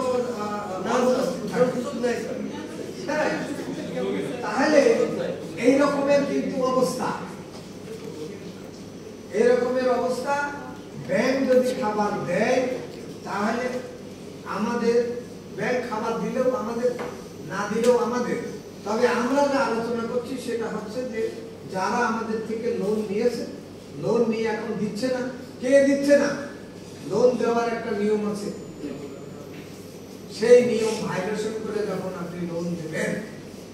তাহলে এই রকমের কিন্তু অবস্থা, ব্যাংক যদি খাবার দেয় তাহলে আমাদের, ব্যাংক খাবার দিলেও আমাদের, না দিলেও আমাদের। তবে আমরা যা আলোচনা করছি সেটা হচ্ছে যে যারা আমাদের থেকে লোন নিয়েছে, লোন নিয়ে এখন দিচ্ছে না, কে দিচ্ছে না? লোন দেওয়ার একটা নিয়ম আছে, সেই নিয়ম ভাইলেশন করে যখন আপনি লোন দেবেন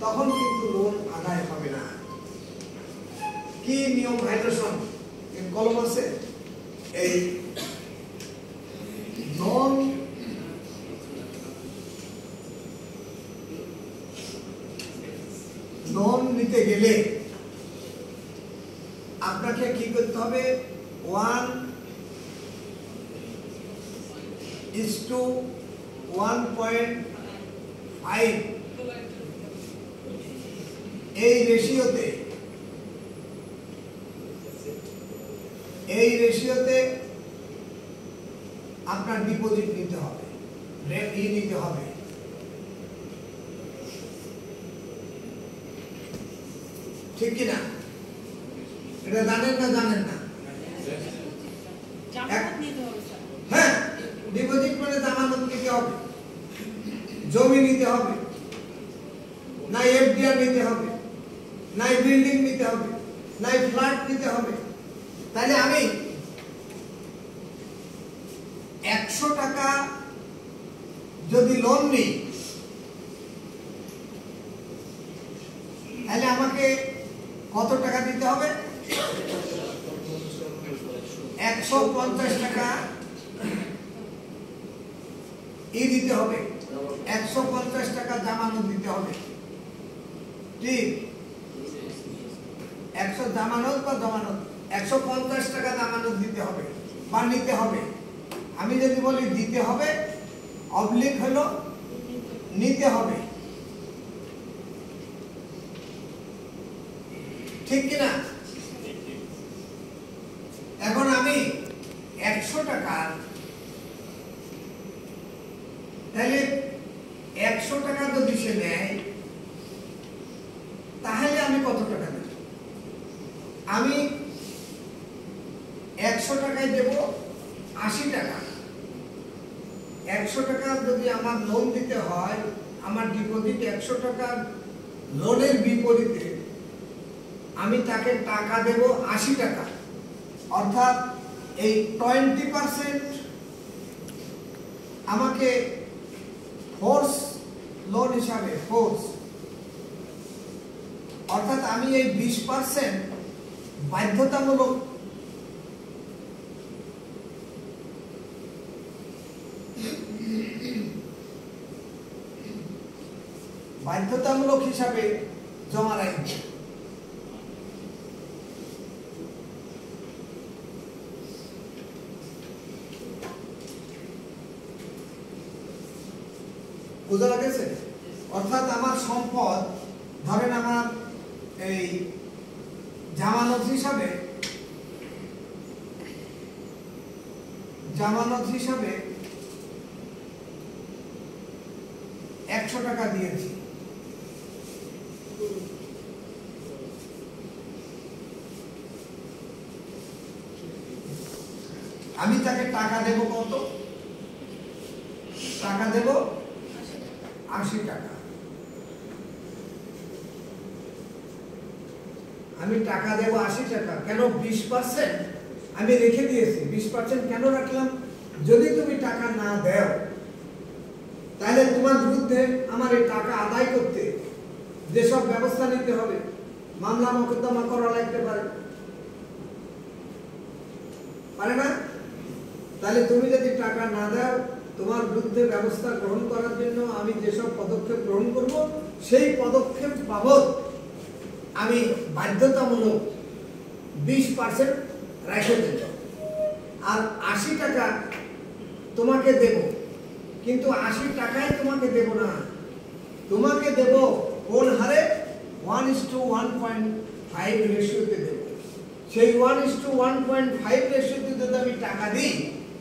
তখন কিন্তু লোন আদায় হবে না। কি নিয়ম ভাইলেশন? কলম আছে, এই লোন নিতে গেলে আপনাকে কি করতে হবে? 1:1.5 এই রেশিওতে আপনার ডিপোজিট নিতে হবে, নিতে হবে। ঠিক কিনা? এটা জানেন না? হ্যাঁ, ডিপোজিট মানে জামানত নিতে হবে, জমি নিতে হবে, না এফডিআর নিতে হবে, না বিল্ডিং নিতে হবে, না ফ্ল্যাট নিতে হবে। তাহলে আমি 100 টাকা যদি লোন নিই, তাহলে আমাকে কত টাকা দিতে হবে? 150 টাকা দিতে হবে, 150 টাকা জামানত দিতে হবে। ঠিক, 100 জামানত বা জমানত, 150 টাকা জামানত দিতে হবে বা নিতে হবে। আমি যদি বলি দিতে হবে, অবলিক হলো নিতে হবে। ঠিক কিনা? এখন আমি 100 টাকা, তাহলে 100 টাকা যদি সে নেয় তাহলে আমি কত টাকা দেব? আমি 100 টাকায় দেব 80 টাকা, 100 টাকা যদি আমার লোন দিতে হয়, আমার ডিপোজিট 100 টাকা, লোনের বিপরীতে আমি তাকে টাকা দেব 80 টাকা, অর্থাৎ এই 20% আমাকে ফোর্স লোন হিসাবে, ফোর্স, অর্থাৎ আমি এই 20% বাধ্যতামূলক হিসাবে জমা রাখব। বুঝা গেছে? অর্থাৎ আমার সম্পদ, ধরেন আমার এই জামানত হিসাবে 100 টাকা দিয়েছি, আমি তাকে টাকা দেব কত? টাকা দেব 80 টাকা। আমি টাকা দেব 80 টাকা। কেন 20% আমি রেখে দিয়েছি? 20% কেন রাখলাম? যদি তুমি টাকা না দাও, তাহলে তোমার বিরুদ্ধে আমার এই টাকা আদায় করতে যেসব ব্যবস্থা নিতে হবে, মামলা মোকদ্দমা করা লাগতে পারে, পারে না? তাহলে তুমি যদি টাকা না দাও, তোমার বিরুদ্ধে ব্যবস্থা গ্রহণ করার জন্য আমি যেসব পদক্ষেপ গ্রহণ করব, সেই পদক্ষেপ বাবদ আমি বাধ্যতামূলক 20% রেখে দেব, আর 80 টাকা তোমাকে দেব। কিন্তু 80 টাকাই তোমাকে দেব না, তোমাকে দেব কোন হারে? 1:1.5 রেশিওতে দেব। সেই 1:1.5 রেশিওতে যদি আমি টাকা দিই,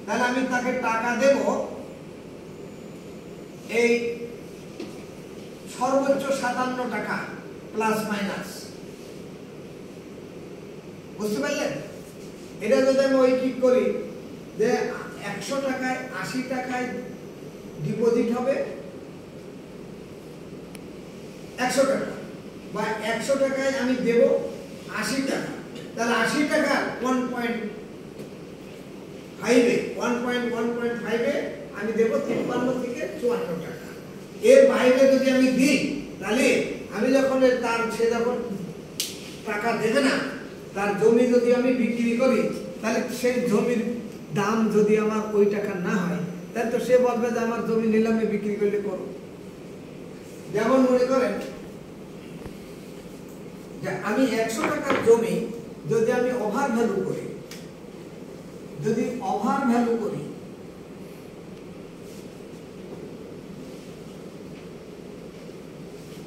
তাহলে আমি তাকে টাকা দেব এই সর্বোচ্চ 57 টাকা প্লাস মাইনাস। বুঝতে পারলেন? এটা যদি আমি ঐকিক করি যে 100 টাকায় 80 টাকায় ডিপোজিট হবে 100 টাকা, বা 100 টাকায় আমি দেব 80 টাকা, তাহলে 80 টাকা 1.5 আমি দেব 53 থেকে 54 টাকা। এর বাইরে যদি আমি দিই, তাহলে আমি যখন সে যখন টাকা দেবে না, তার জমি যদি আমি বিক্রি করি, তাহলে সেই জমির দাম যদি আমার ওই টাকা না হয়, তাহলে তো সে বলবে যে আমার জমি নিলামে বিক্রি করলে করো। যেমন মনে করেন যে আমি 100 টাকার জমি যদি আমি ওভার ভ্যালু করি,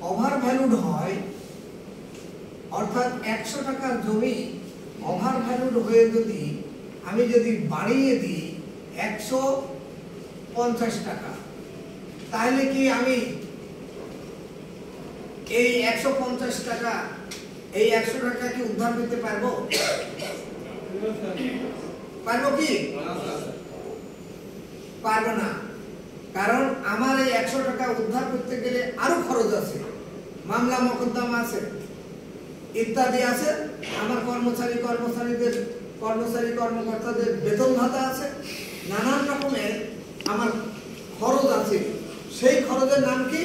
ওভার ভ্যালুড হয়, অর্থাৎ 100 টাকার জমি ওভার ভ্যালুড হয়ে যদি আমি যদি বাড়িয়ে দিই 150 টাকা, তাহলে কি আমি এই 150 টাকা, এই 100 টাকা কি উদ্ধার করতে পারবো? পারবো কি? পারবো না। কারণ আমার এই 100 টাকা উদ্ধার করতে গেলে আরো খরচ আছে, মামলা মোকদ্দমা আছে, ইত্যাদি আছে, আমার কর্মকর্তাদের বেতন ভাতা আছে, নানান রকমের আমার খরচ আছে। সেই খরচের নাম কি?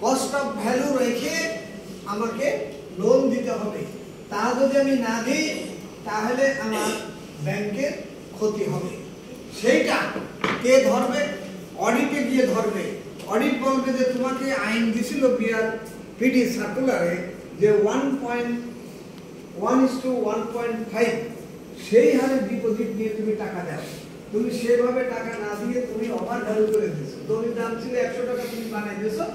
কস্ট অফ ভ্যালু রেখে আমাকে লোন দিতে হবে। তা যদি আমি না দিই, তাহলে আমার ব্যাংকের ক্ষতি হবে। সেইটা কে ধরবে? অডিটে গিয়ে ধরবে। অডিট বলবে যে তোমাকে আইন দিছিল বিআরপিডি সার্কুলারে যে 1:1.5 সেই হারে ডিপোজিট নিয়ে তুমি টাকা দাও। তুমি সেভাবে টাকা না দিয়ে তুমি ওভার ভ্যালু করে দিয়েছো। জমির দাম ছিল 100 টাকা, তুমি বানাই দিয়েছো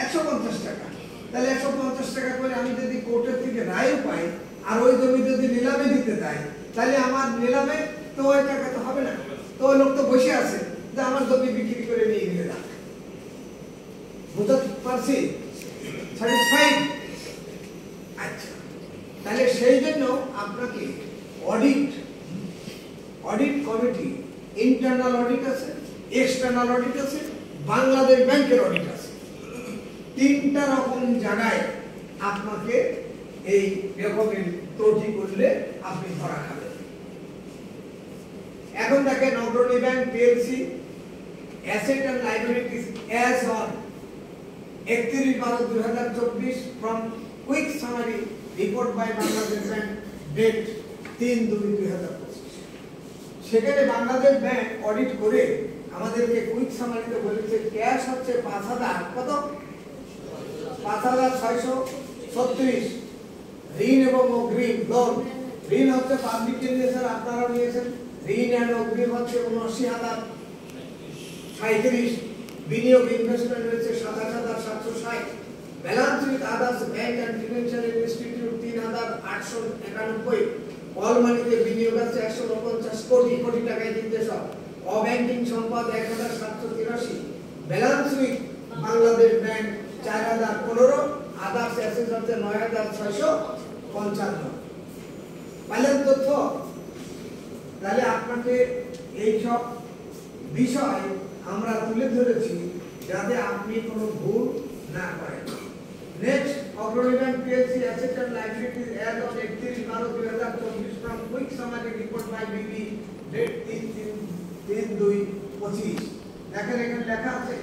150 টাকা। তাহলে 150 টাকা করে আমি যদি কোর্টের থেকে রায় পাই, আর ওই জমি যদি নিলামে দিতে দেয়, তাহলে আমার নিলামে তো ওই টাকা তো হবে না। তো ওই লোক তো বসে আছে যে আমার জমি বিক্রি করে নিয়ে গেলে না। বুঝতে পারছি? স্যাটিসফাইড? সেই জন্য আপনাকে অডিট কমিটি, ইন্টারনাল অডিট আছে, এক্সটার্নাল অডিট আছে, বাংলাদেশ ব্যাংকের অডিট আছে। তিনটা রকম জায়গায় আপনাকে এই রকমের ত্রুটি করলে আপনি ধরা খাবেন। এখন দেখেন Agrani bank PLC asset and liabilities as on 31/12/2024 from quick summary report by Bangladesh bank date 3/2/2025। সেখানে বাংলাদেশ ব্যাংক অডিট করে আমাদেরকে কুইক সামারিতে বলেছে ক্যাশ হচ্ছে 5,000 কত 5,636, ঋণ এবং অগ্রিম লোন। ঋণ হচ্ছে পাবলিক ইনভেস্টর, আপনারা নিয়েছেন। ঋণ এন্ড অগ্রিম হচ্ছে 79,037, বিনিয়োগ ইনভেস্টমেন্ট হচ্ছে 27,760, balance with others bank and financial institute 3,891, all মানিতে বিনিয়োগ আছে 149 কোটি টাকায় কিনতে সব। অব্যাংকিং সম্পদ 1,783, balance with Bangladesh bank 4,015, others asset হচ্ছে 9,655। পাইলেন তথ্য? তাহলে আপনাকে এই সব বিষয় আমরা তুলে ধরেছি যাতে আপনি কোনো ভুল না করেন। Next, Agrani bank PLC asset and liabilities as on 31/12/2024 from quick summary report by BB date 3/2/25। দেখেন এখানে লেখা আছে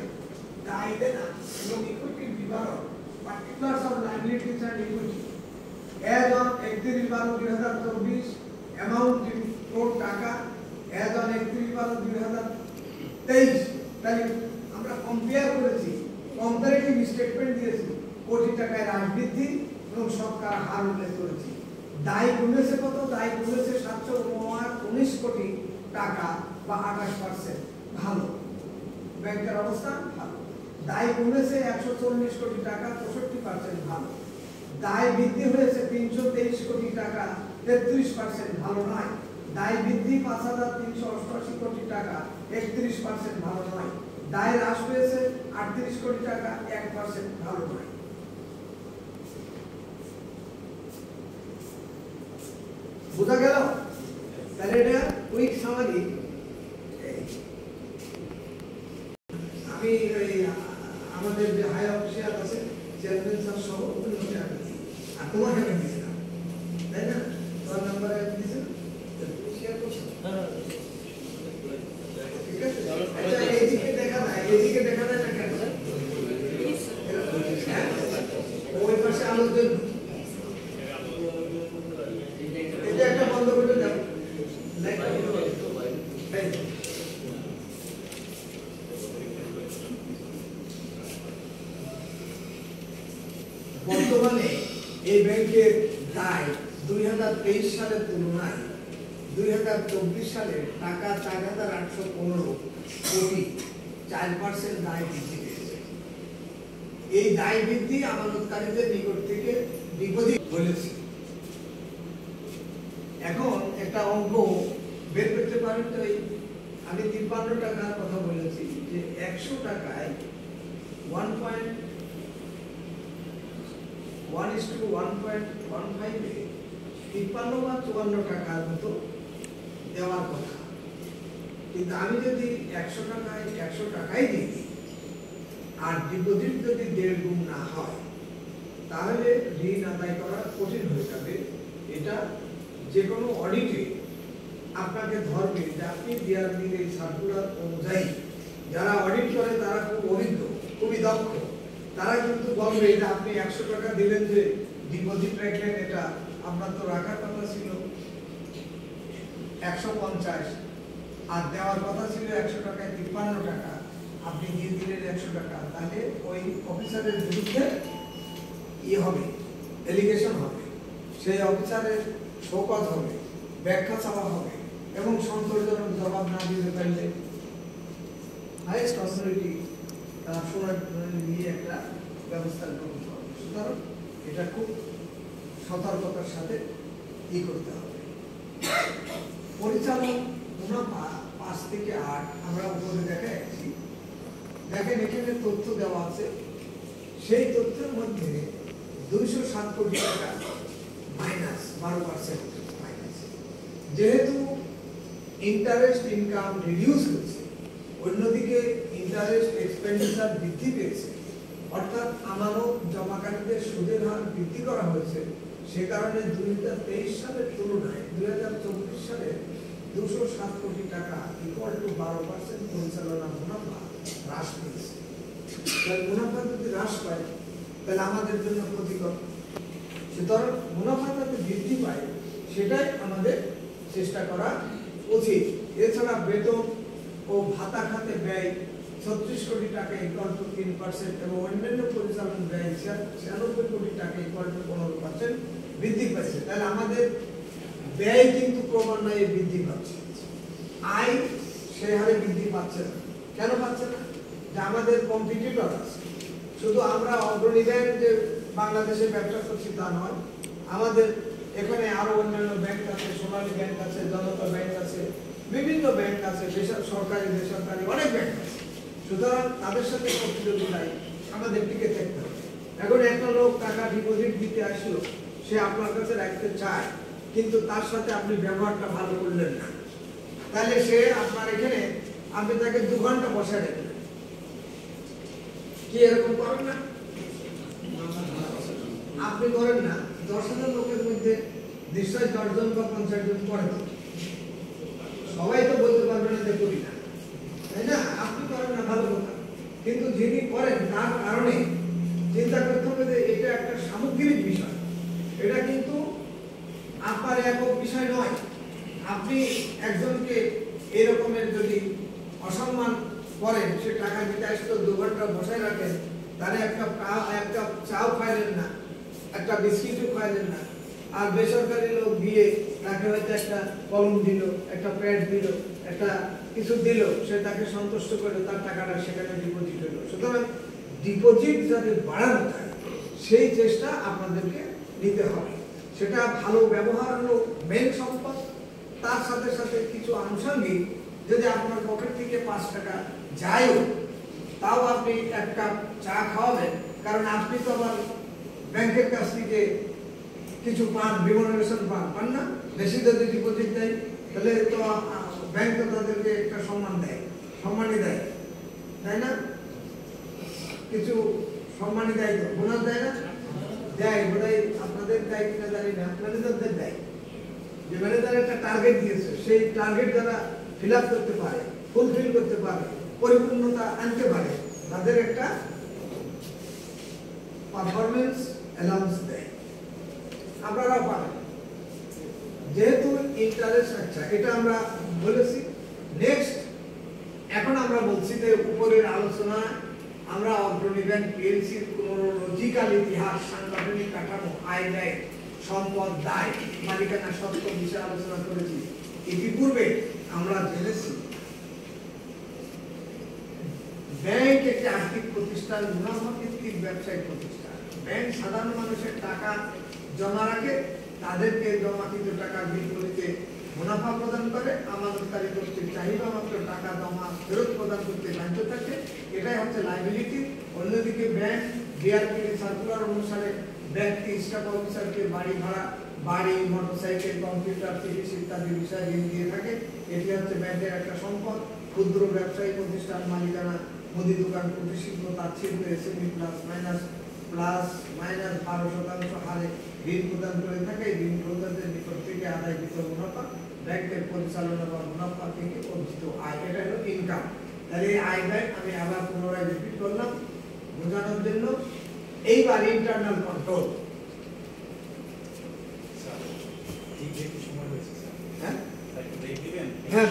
দায়িত্ব না এবং ইকুইটি বিবরণ, particulars of liabilities and equity as on 31/12/2024 amount in কোট টাকা অ্যাজ অন 31/12/2023। তাহলে আমরা কম্পেয়ার করেছি, কম্পারেটিভ স্টেটমেন্ট দিয়েছি, কোটি টাকায় হ্রাস বৃদ্ধি এবং সরকার হার উল্লেখ করেছি। দায় কমেছে কত? দায় কমেছে 719 কোটি টাকা বা 28%। ভালো, ব্যাংকের অবস্থা ভালো। দায় কমেছে 140 কোটি টাকা, 65% ভালো। দায় বৃদ্ধি হয়েছে 323 কোটি টাকা, 33% ভালো নয়। দায় বৃদ্ধি 5,388 কোটি টাকা, 31% ভালো নয়। দায় হ্রাস পেয়েছে 38 কোটি টাকা, 1% ভালো নয়। বুঝা গেল? তাহলে এটা কুইক সামারি। আমি আমাদের যে হাই অফিসার আছে চেয়ারম্যান স্যার সহ ওগুলোকে আমি দিই। আর তোমাকে আমি দিয়েছিলাম, তাই না? তোমার নাম্বারে আমি দিয়েছিলাম, তুমি শেয়ার করছো। ঠিক আছে, আচ্ছা এইদিকে দেখা যায়, এইদিকে দেখা যায় না কেন? ওই পাশে আলোর জন্য এটা একটা বন্ধ করে দাও। বর্তমানে এই ব্যাংকের দায় 2023 সালের তুলনায় 2024 সালে টাকা 4,815 কোটি, 4% দায় বৃদ্ধি পেয়েছে। এই দায় বৃদ্ধি আমানতকারীদের নিকট থেকে ডিপোজিট বলেছে। এখন একটা অঙ্ক বের করতে পারেন তো। আমি 53 টাকার কথা বলেছি যে 100 টাকায় 1.1:1.15 এ 53 বা 54 টাকার মতো দেওয়ার কথা। কিন্তু আমি যদি 100 টাকায় দিই আর ডিপোজিট যদি 1.5 গুণ না হয় তাহলে ঋণ আদায় করা কঠিন হয়ে যাবে। এটা যে কোনো অডিটে আপনাকে ধরবে যে আপনি ডিআরবির এই সার্কুলার অনুযায়ী যারা অডিট করে তারা খুব অভিজ্ঞ, খুবই দক্ষ, তারা কিন্তু বলবে যে আপনি 100 টাকা দিলেন যে ডিপোজিট রাখলেন, এটা আপনার তো রাখার কথা ছিল 150 আর দেওয়ার কথা ছিল 100 টাকায় 53 টাকা, আপনি দিয়ে দিলেন 100 টাকা। তাহলে ওই অফিসারের বিরুদ্ধে হবে, এলিগেশন হবে, সেই অফিসারের শোকজ হবে, ব্যাখ্যা চাওয়া হবে এবং সন্তোষজনক জবাব না দিতে পারলে হাইয়েস্ট অথরিটি তার শুনানি নিয়ে একটা ব্যবস্থা গ্রহণ করবে। সুতরাং এটা খুব সতর্কতার সাথে করতে হবে। পরিচালন মুনাফা 5 থেকে 8 আমরা উপরে দেখাচ্ছি। দেখেন এখানে তথ্য দেওয়া আছে, সেই তথ্যের মধ্যে 207 কোটি টাকা মাইনাস 12% মাইনাস। যেহেতু ইন্টারেস্ট ইনকাম রিডিউস হচ্ছে, অন্যদিকে ইন্টারেস্ট এক্সপেন্ডিচার বৃদ্ধি পেয়েছে, অর্থাৎ আমানত জমাকারীদের সুদের হার বৃদ্ধি করা হয়েছে, সে কারণে 2023 সালের তুলনায় 2024 সালে 207 কোটি টাকা ইকুয়াল টু 12% পরিচালনা মুনাফা হ্রাস পেয়েছে। তাহলে মুনাফা যদি হ্রাস পায় তাহলে আমাদের জন্য ক্ষতিকর। সুতরাং মুনাফা যাতে বৃদ্ধি পায় সেটাই আমাদের চেষ্টা করা উচিত। এছাড়া বেতন ও ভাতা খাতে ব্যয় 36 কোটি টাকা ইকুয়াল টু 3% এবং অন্যান্য পরিচালন ব্যয় 96 কোটি টাকা ইকুয়াল টু 15% বৃদ্ধি পাচ্ছে। তাহলে আমাদের ব্যয় কিন্তু ক্রমান্বয়ে বৃদ্ধি পাচ্ছে, আয় সেই হারে বৃদ্ধি পাচ্ছে না। কেন পাচ্ছে না? যে আমাদের কম্পিটিটর আছে। শুধু আমরা অগ্রণী ব্যাংক যে বাংলাদেশে ব্যবসা করছি তা নয়, আমাদের এখানে আরো অন্যান্য ব্যাংক আছে, সোনালী ব্যাংক আছে, জনতা ব্যাংক আছে, বিভিন্ন ব্যাংক আছে, সরকারি বেসরকারি অনেক ব্যাংক আছে। সুতরাং তাদের সাথে প্রতিযোগিতায় আমাদের টিকে থাকতে হবে। এখন একটা লোক টাকা ডিপোজিট দিতে আসলো, সে আপনার কাছে রাখতে চায়, কিন্তু তার সাথে আপনি ব্যবহারটা ভালো করলেন না, তাহলে সে আপনার এখানে আপনি তাকে 2 ঘন্টা বসে রাখলেন। কি এরকম করেন না? আপনি করেন না? 10,000 লোকের মধ্যে নিশ্চয়ই 10 জন বা 50 জন করে। তো সবাই তো বলতে পারবে না যে করি না, তাই না? আপনি করেন না, ভালো কথা, কিন্তু যিনি করেন তার কারণে চিন্তা করতে হবে যে এটা একটা সামগ্রিক বিষয়। এটা কিন্তু আপনার একক বিষয় নয়। আপনি একজনকে এরকমের যদি অসম্মান করেন, সে টাকা দিতে আসতো, 2 ঘন্টা বসায় রাখেন, তাহলে একটা চাও খাইলেন না, একটা বিস্কিটও খাইলেন না, আর বেসরকারি লোক দিয়ে তাকে হয়তো একটা কলম দিল, একটা প্যাড দিল, একটা কিছু দিল, সে তাকে সন্তুষ্ট করে তার টাকাটা সেখানে ডিপোজিট হলো। সুতরাং ডিপোজিট যাতে বাড়ানো যায় সেই চেষ্টা আপনাদেরকে নিতে হবে। সেটা ভালো ব্যবহার হলো মেন সম্পদ। তার সাথে সাথে কিছু আনুষঙ্গিক, যদি আপনার পকেট থেকে 5 টাকা যায়ও, তাও আপনি 1 কাপ চা খাওয়াবেন, কারণ আপনি তো আবার ব্যাংকের কাছ থেকে কিছু পান, রিমুনারেশন পান না। বেশি যদি ডিপোজিট দেয় তাহলে তো ব্যাংক তো তাদেরকে একটা সম্মানই দেয়, তাই না? কিছু সম্মানই দেয়, তো বোনাস দেয় না? দেয়, বোধহয় আপনাদের দেয় কিনা জানি না, ম্যানেজারদের দেয়। যে ম্যানেজার একটা টার্গেট দিয়েছে, সেই টার্গেট যারা ফিল আপ করতে পারে, ফুলফিল করতে পারে, পরিপূর্ণতা আনতে পারে, তাদের একটা পারফরমেন্স অ্যালাউন্স দেয়, আপনারাও পাবেন। যেহেতু ইন্টারেস্ট, আচ্ছা এটা আমরা বলেছি। নেক্সট এখন আমরা বলছি যে উপরের আলোচনা আমরা অগ্রণী ব্যাংক পিএলসির ক্রোনোলজিক্যাল ইতিহাস, সাংগঠনিক কাঠামো, আয় ব্যয়, সম্পদ, দায়, মালিকানা সত্ত্ব বিষয়ে আলোচনা করেছি। ইতিপূর্বে আমরা জেনেছি ব্যাংক একটি আর্থিক প্রতিষ্ঠান, মুনাফা ভিত্তিক ব্যবসায়িক প্রতিষ্ঠান। ব্যাংক সাধারণ মানুষের টাকা জমা রাখে, তাদেরকে জমাকৃত টাকার বিপরীতে মুনাফা প্রদান করে, আমানতকারী কর্তৃক চাহিদা মাত্র টাকা জমা ফেরত প্রদান করতে বাধ্য থাকে, এটাই হচ্ছে লাইবিলিটি। অন্যদিকে ব্যাংক ডিআরপি সার্কুলার অনুসারে ব্যক্তি, স্টাফ অফিসারকে বাড়ি ভাড়া, বাড়ি, মোটরসাইকেল, কম্পিউটার, চিকিৎসা ইত্যাদি বিষয়ে ঋণ দিয়ে থাকে। এটি হচ্ছে ব্যাংকের একটা সম্পদ। ক্ষুদ্র ব্যবসায়ী প্রতিষ্ঠান, মালিকানা, মুদি দোকান, কুটির শিল্প, তাঁত শিল্প, এসএমই প্লাস মাইনাস 12% হারে ঋণ প্রদান করে থাকে। ঋণ প্রদানদের নিকট থেকে আদায়কৃত মুনাফা ব্যাংকের পরিচালনা বা মুনাফা থেকে অর্জিত আয়, এটা হলো ইনকাম। তাহলে এই আয় ব্যয় আমি আবার পুনরায় রিপিট করলাম বোঝানোর জন্য। এইবার ইন্টারনাল কন্ট্রোল। হ্যাঁ,